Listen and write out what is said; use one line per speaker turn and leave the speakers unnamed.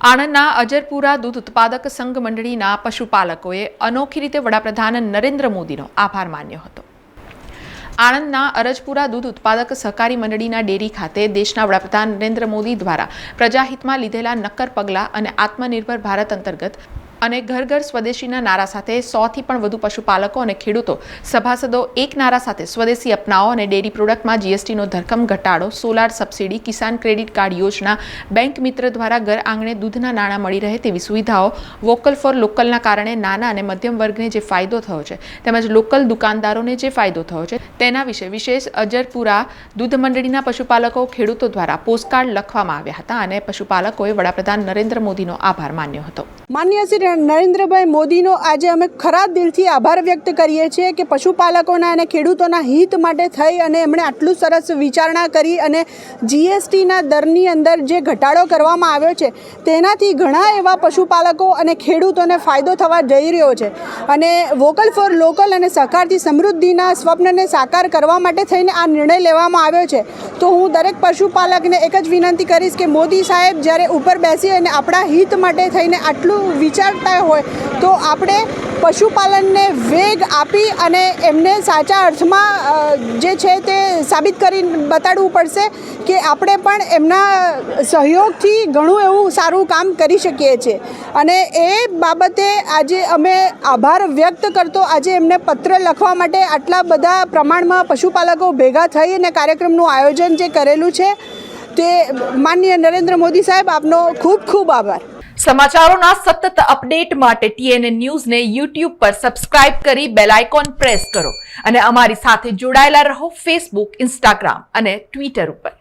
આણંદના અજરપુરા દૂધ ઉત્પાદક સંઘ મંડળીના પશુપાલકોએ અનોખી રીતે વડાપ્રધાન નરેન્દ્ર મોદીનો આભાર માન્યો હતો। આણંદના અરજપુરા દૂધ ઉત્પાદક સહકારી મંડળીના ડેરી ખાતે દેશના વડાપ્રધાન નરેન્દ્ર મોદી દ્વારા પ્રજાહિતમાં લીધેલા નક્કર પગલાં અને આત્મનિર્ભર ભારત અંતર્ગત અને ઘર ઘર સ્વદેશીના નારા સાથે 100થી પણ વધુ પશુપાલકો અને ખેડૂતો સભાસદો એક નારા સાથે સ્વદેશી અપનાવો અને ડેરી પ્રોડક્ટમાં જીએસટીનો ધરખમ ઘટાડો, સોલાર સબસિડી, કિસાન ક્રેડિટ કાર્ડ યોજના, બેંક મિત્ર દ્વારા ઘર આંગણે દૂધના નાણાં મળી રહે તેવી સુવિધાઓ, વોકલ ફોર લોકલના કારણે નાના અને મધ્યમ વર્ગને જે ફાયદો થયો છે તેમજ લોકલ દુકાનદારોને જે ફાયદો થયો છે તેના વિશે વિશેષ અજરપુરા દૂધ મંડળીના પશુપાલકો ખેડૂતો દ્વારા પોસ્ટકાર્ડ લખવામાં આવ્યા હતા અને પશુપાલકોએ વડાપ્રધાન નરેન્દ્ર મોદીનો આભાર માન્યો હતો।
માનનીય શ્રી નરેન્દ્રભાઈ મોદીનો આજે અમે ખરા દિલથી આભાર વ્યક્ત કરીએ છીએ કે પશુપાલકોના અને ખેડૂતોના હિત માટે થઈ અને એમણે આટલું સરસ વિચારણા કરી અને જીએસટીના દરની અંદર જે ઘટાડો કરવામાં આવ્યો છે તેનાથી ઘણા એવા પશુપાલકો અને ખેડૂતોને ફાયદો થવા જઈ રહ્યો છે અને વોકલ ફોર લોકલ અને સહકારથી સમૃદ્ધિના સ્વપ્નને સાકાર કરવા માટે થઈને આ નિર્ણય લેવામાં આવ્યો છે। તો હું દરેક પશુપાલકને એક જ વિનંતી કરીશ કે મોદી સાહેબ જ્યારે ઉપર બેસી અને આપણા હિત માટે થઈને આટલું વિચારતા હોય તો આપણે પશુપાલનને વેગ આપી અને એમને સાચા અર્થમાં જે છે તે સાબિત કરી બતાડવું પડશે કે આપણે પણ એમના સહયોગથી ઘણું એવું સારું કામ કરી શકીએ છીએ અને એ બાબતે આજે અમે આભાર વ્યક્ત કરતો આજે એમને પત્ર લખવા માટે આટલા બધા પ્રમાણમાં પશુપાલકો ભેગા થઈ અને કાર્યક્રમનું આયોજન જે કરેલું છે તે માનનીય નરેન્દ્ર મોદી સાહેબ આપનો ખૂબ ખૂબ આભાર।
સમાચારોના સતત અપડેટ માટે TNN ન્યૂઝને YouTube પર સબસ્ક્રાઇબ કરી બેલ આઇકોન પ્રેસ કરો અને અમારી સાથે જોડાયેલા રહો Facebook, Instagram અને Twitter ઉપર।